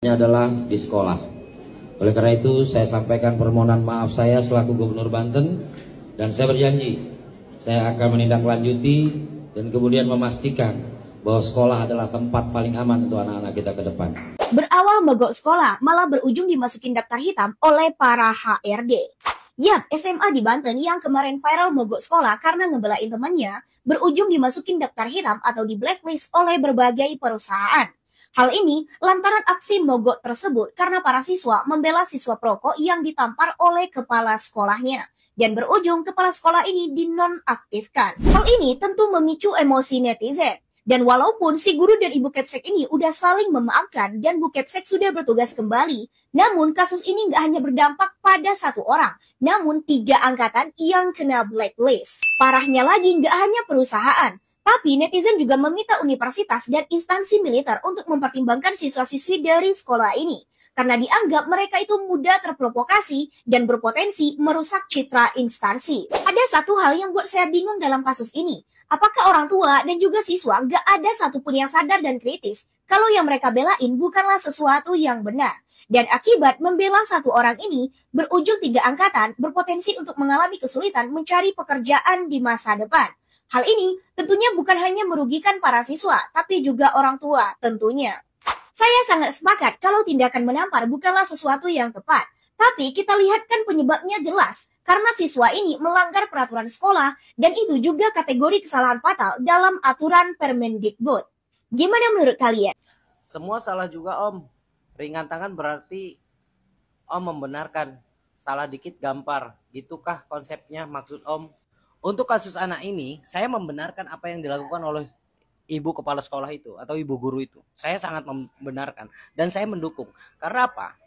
Adalah di sekolah. Oleh karena itu saya sampaikan permohonan maaf saya selaku Gubernur Banten, dan saya berjanji saya akan menindaklanjuti dan kemudian memastikan bahwa sekolah adalah tempat paling aman untuk anak-anak kita ke depan. Berawal mogok sekolah malah berujung dimasukin daftar hitam oleh para HRD. Yap, SMA di Banten yang kemarin viral mogok sekolah karena ngebelain temannya berujung dimasukin daftar hitam atau di blacklist oleh berbagai perusahaan. Hal ini lantaran aksi mogok tersebut karena para siswa membela siswa perokok yang ditampar oleh kepala sekolahnya. Dan berujung kepala sekolah ini dinonaktifkan. Hal ini tentu memicu emosi netizen. Dan walaupun si guru dan ibu Kepsek ini udah saling memaafkan dan Bu Kepsek sudah bertugas kembali, namun kasus ini nggak hanya berdampak pada satu orang, namun 3 angkatan yang kena blacklist. Parahnya lagi nggak hanya perusahaan, tapi netizen juga meminta universitas dan instansi militer untuk mempertimbangkan siswa-siswi dari sekolah ini. Karena dianggap mereka itu mudah terprovokasi dan berpotensi merusak citra instansi. Ada satu hal yang buat saya bingung dalam kasus ini. Apakah orang tua dan juga siswa gak ada satupun yang sadar dan kritis kalau yang mereka belain bukanlah sesuatu yang benar. Dan akibat membela satu orang ini, berujung 3 angkatan berpotensi untuk mengalami kesulitan mencari pekerjaan di masa depan. Hal ini tentunya bukan hanya merugikan para siswa, tapi juga orang tua tentunya. Saya sangat sepakat kalau tindakan menampar bukanlah sesuatu yang tepat. Tapi kita lihat kan penyebabnya jelas. Karena siswa ini melanggar peraturan sekolah dan itu juga kategori kesalahan fatal dalam aturan Permendikbud. Gimana menurut kalian? Semua salah juga Om. Ringan tangan berarti Om membenarkan. Salah dikit gampar. Gitukah konsepnya maksud Om? Untuk kasus anak ini, saya membenarkan apa yang dilakukan oleh ibu kepala sekolah itu atau ibu guru itu. Saya sangat membenarkan dan saya mendukung. Karena apa?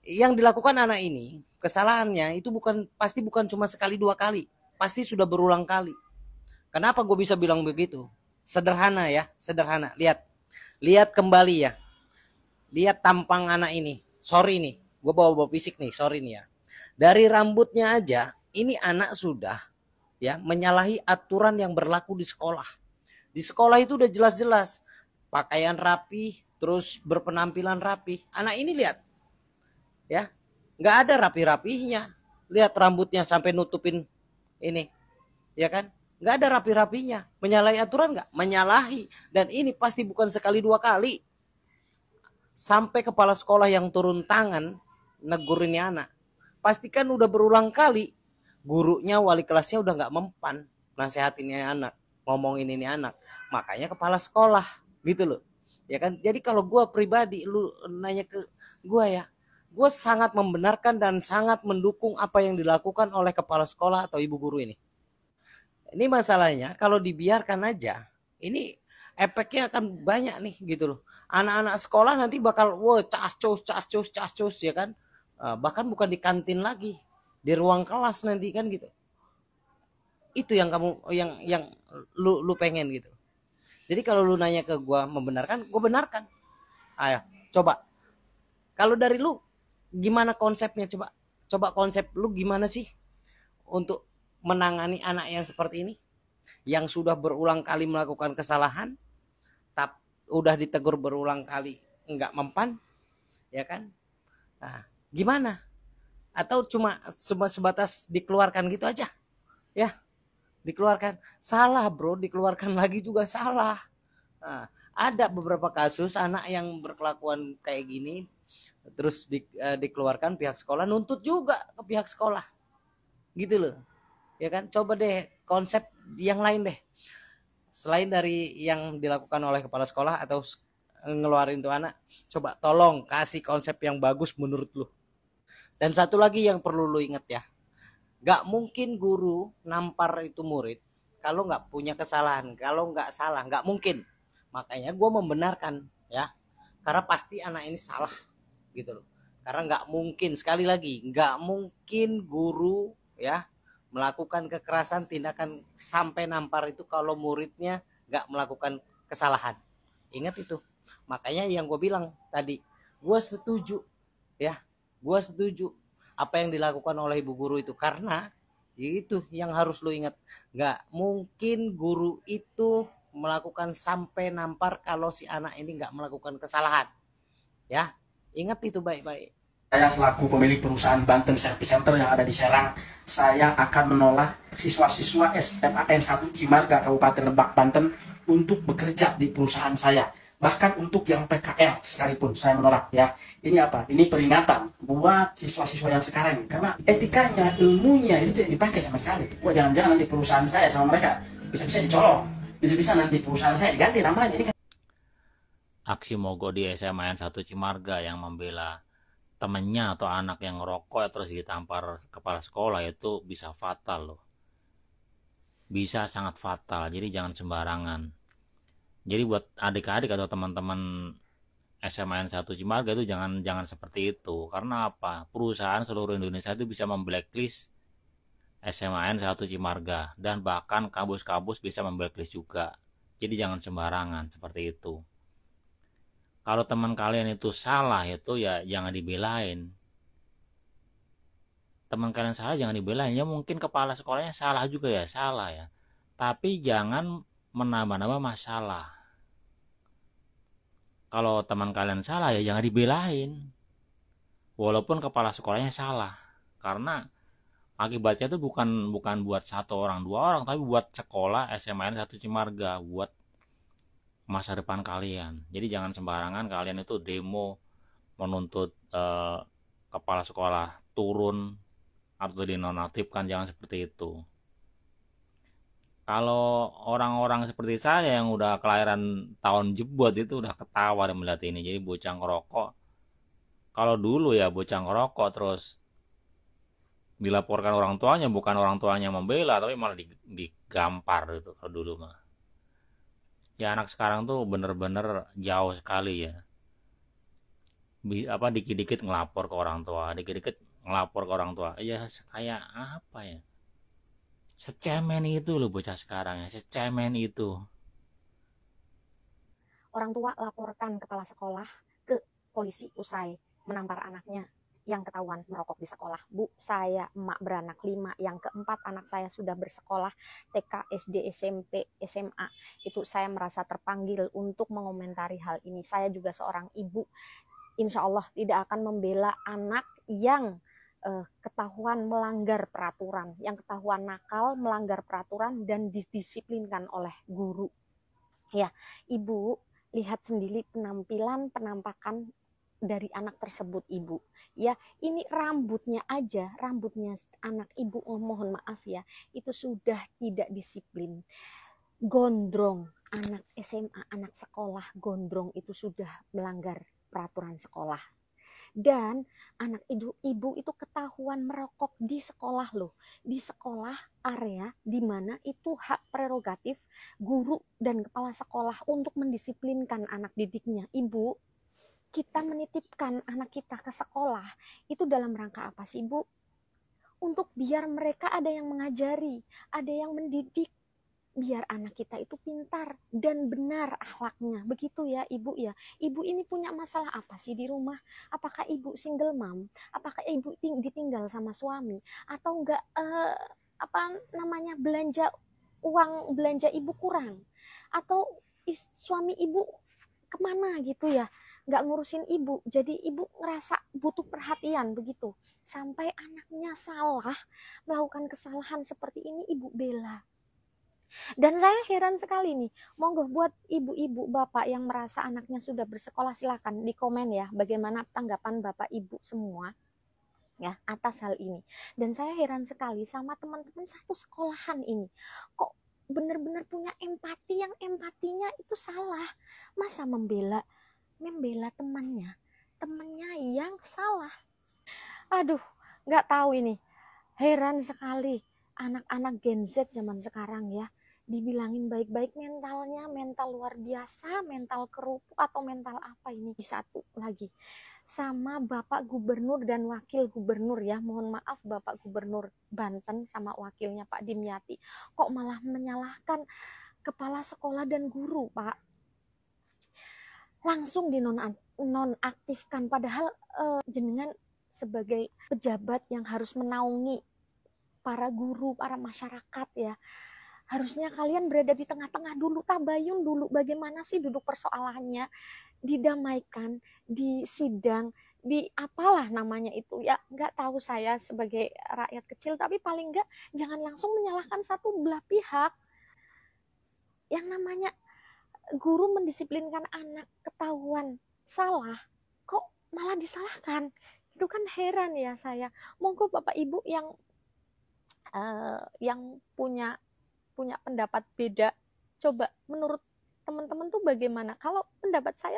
Yang dilakukan anak ini, kesalahannya itu pasti bukan cuma sekali 2 kali, pasti sudah berulang kali. Kenapa gue bisa bilang begitu? Sederhana ya, sederhana. Lihat kembali ya. Lihat tampang anak ini. Sorry nih, gue bawa fisik nih, sorry nih ya. Dari rambutnya aja, ini anak sudah ya menyalahi aturan yang berlaku di sekolah. Di sekolah itu udah jelas-jelas pakaian rapi, terus berpenampilan rapi. Anak ini lihat. Ya, nggak ada rapi-rapinya. Lihat rambutnya sampai nutupin ini, ya kan? Nggak ada rapi-rapinya. Menyalahi aturan nggak? Menyalahi. Dan ini pasti bukan sekali 2 kali. Sampai kepala sekolah yang turun tangan negur ini anak. Pastikan udah berulang kali. Gurunya, wali kelasnya udah nggak mempan nasehatin ini anak, ngomongin ini anak. Makanya kepala sekolah, gitu loh. Ya kan? Jadi kalau gue pribadi, lu nanya ke gue ya, gue sangat membenarkan dan sangat mendukung apa yang dilakukan oleh kepala sekolah atau ibu guru ini. Ini masalahnya kalau dibiarkan aja, ini efeknya akan banyak nih gitu loh. Anak-anak sekolah nanti bakal cas-cus ya kan. Bahkan bukan di kantin lagi, di ruang kelas nanti kan gitu. Itu yang kamu yang lu pengen gitu. Jadi kalau lu nanya ke gue membenarkan, gue benarkan. Ayo, coba. Kalau dari lu gimana konsepnya, coba konsep lu gimana sih untuk menangani anak yang seperti ini yang sudah berulang kali melakukan kesalahan, tapi udah ditegur berulang kali enggak mempan, ya kan? Nah, gimana? Atau cuma sebatas dikeluarkan gitu aja, ya? Dikeluarkan salah bro, dikeluarkan lagi juga salah. Nah, ada beberapa kasus anak yang berkelakuan kayak gini terus dikeluarkan, pihak sekolah nuntut juga ke pihak sekolah gitu loh, ya kan? Coba deh konsep yang lain deh selain dari yang dilakukan oleh kepala sekolah atau ngeluarin tuh anak. Coba tolong kasih konsep yang bagus menurut lu. Dan satu lagi yang perlu lu inget ya, gak mungkin guru nampar itu murid kalau gak punya kesalahan, kalau gak salah, gak mungkin. Makanya gue membenarkan ya, karena pasti anak ini salah gitu loh. Karena nggak mungkin, sekali lagi nggak mungkin guru ya melakukan kekerasan, tindakan sampai nampar itu kalau muridnya nggak melakukan kesalahan. Ingat itu. Makanya yang gue bilang tadi, gue setuju ya, gue setuju apa yang dilakukan oleh ibu guru itu. Karena itu yang harus lo ingat, nggak mungkin guru itu melakukan sampai nampar kalau si anak ini nggak melakukan kesalahan ya. Ingat itu baik-baik. Saya selaku pemilik perusahaan Banten Service Center yang ada di Serang, saya akan menolak siswa-siswa SMAN 1 Cimarga Kabupaten Lebak, Banten untuk bekerja di perusahaan saya. Bahkan untuk yang PKL sekalipun saya menolak ya. Ini apa? Ini peringatan buat siswa-siswa yang sekarang, karena etikanya, ilmunya itu tidak dipakai sama sekali. Wah, jangan-jangan nanti perusahaan saya sama mereka bisa-bisa dicolong, bisa-bisa nanti perusahaan saya diganti namanya. Ini kan Aksi mogok di SMAN 1 Cimarga yang membela temennya atau anak yang ngerokok terus ditampar kepala sekolah itu bisa fatal loh. Bisa sangat fatal, jadi jangan sembarangan. Jadi buat adik-adik atau teman-teman SMAN 1 Cimarga itu jangan seperti itu. Karena apa? Perusahaan seluruh Indonesia itu bisa memblacklist SMAN 1 Cimarga, dan bahkan kampus-kampus bisa memblacklist juga. Jadi jangan sembarangan seperti itu. Kalau teman kalian itu salah itu ya jangan dibelain. Teman kalian salah jangan dibelain. Ya mungkin kepala sekolahnya salah juga ya, salah ya. Tapi jangan menambah-nambah masalah. Kalau teman kalian salah ya jangan dibelain. Walaupun kepala sekolahnya salah. Karena akibatnya itu bukan buat satu orang, dua orang, tapi buat sekolah SMAN 1 Cimarga, buat masa depan kalian. Jadi jangan sembarangan kalian itu demo menuntut kepala sekolah turun atau dinonaktifkan, jangan seperti itu. Kalau orang-orang seperti saya yang udah kelahiran tahun jebot itu udah ketawa dan melihat ini. Jadi bocah ngerokok, kalau dulu ya bocah ngerokok terus dilaporkan orang tuanya, bukan orang tuanya membela, tapi malah digampar gitu kalau dulu mah. Ya anak sekarang tuh bener-bener jauh sekali ya. Dikit-dikit ngelapor ke orang tua, dikit-dikit ngelapor ke orang tua. Ya kayak apa ya? Secemen itu loh bocah sekarang ya, secemen itu. Orang tua laporkan kepala sekolah ke polisi usai menampar anaknya yang ketahuan merokok di sekolah. Bu, saya emak beranak 5, yang keempat anak saya sudah bersekolah TK, SD, SMP, SMA. Itu saya merasa terpanggil untuk mengomentari hal ini. Saya juga seorang ibu, insya Allah tidak akan membela anak yang ketahuan melanggar peraturan, yang ketahuan nakal, melanggar peraturan dan didisiplinkan oleh guru. Ya, ibu lihat sendiri penampakan dari anak tersebut, ibu. Ya, ini rambutnya aja, rambutnya anak ibu, mohon maaf ya, itu sudah tidak disiplin. Gondrong, anak SMA, anak sekolah gondrong itu sudah melanggar peraturan sekolah. Dan anak ibu itu ketahuan merokok di sekolah loh, di sekolah area di mana itu hak prerogatif guru dan kepala sekolah untuk mendisiplinkan anak didiknya. Ibu, kita menitipkan anak kita ke sekolah itu dalam rangka apa sih, Bu? Untuk biar mereka ada yang mengajari, ada yang mendidik, biar anak kita itu pintar dan benar akhlaknya. Begitu ya ibu ya. Ibu ini punya masalah apa sih di rumah? Apakah ibu single mom? Apakah ibu ditinggal sama suami? Atau enggak uang belanja ibu kurang? Atau suami ibu kemana gitu ya? Enggak ngurusin ibu. Jadi ibu ngerasa butuh perhatian begitu. Sampai anaknya salah, melakukan kesalahan seperti ini ibu bela. Dan saya heran sekali nih, monggo buat ibu-ibu bapak yang merasa anaknya sudah bersekolah, silakan di komen ya bagaimana tanggapan bapak ibu semua ya atas hal ini. Dan saya heran sekali sama teman-teman satu sekolahan ini, kok benar-benar punya empati, yang empatinya itu salah. Masa membela temannya yang salah. Aduh, nggak tahu ini, heran sekali anak-anak Gen Z zaman sekarang ya. Dibilangin baik-baik mentalnya, mental luar biasa, mental kerupuk atau mental apa ini. Satu lagi, sama Bapak Gubernur dan Wakil Gubernur ya, mohon maaf Bapak Gubernur Banten sama wakilnya Pak Dimyati, kok malah menyalahkan kepala sekolah dan guru, Pak. Langsung dinonaktifkan, padahal jenengan sebagai pejabat yang harus menaungi para guru, para masyarakat ya, harusnya kalian berada di tengah-tengah dulu, tabayun dulu bagaimana sih duduk persoalannya, didamaikan, di sidang, apalah namanya itu ya, nggak tahu saya sebagai rakyat kecil, tapi paling nggak jangan langsung menyalahkan satu belah pihak. Yang namanya guru mendisiplinkan anak ketahuan salah, kok malah disalahkan? Itu kan heran ya saya. Monggo Bapak Ibu yang punya pendapat beda, coba menurut teman-teman tuh bagaimana? Kalau pendapat saya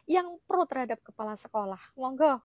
yang pro terhadap kepala sekolah. Monggo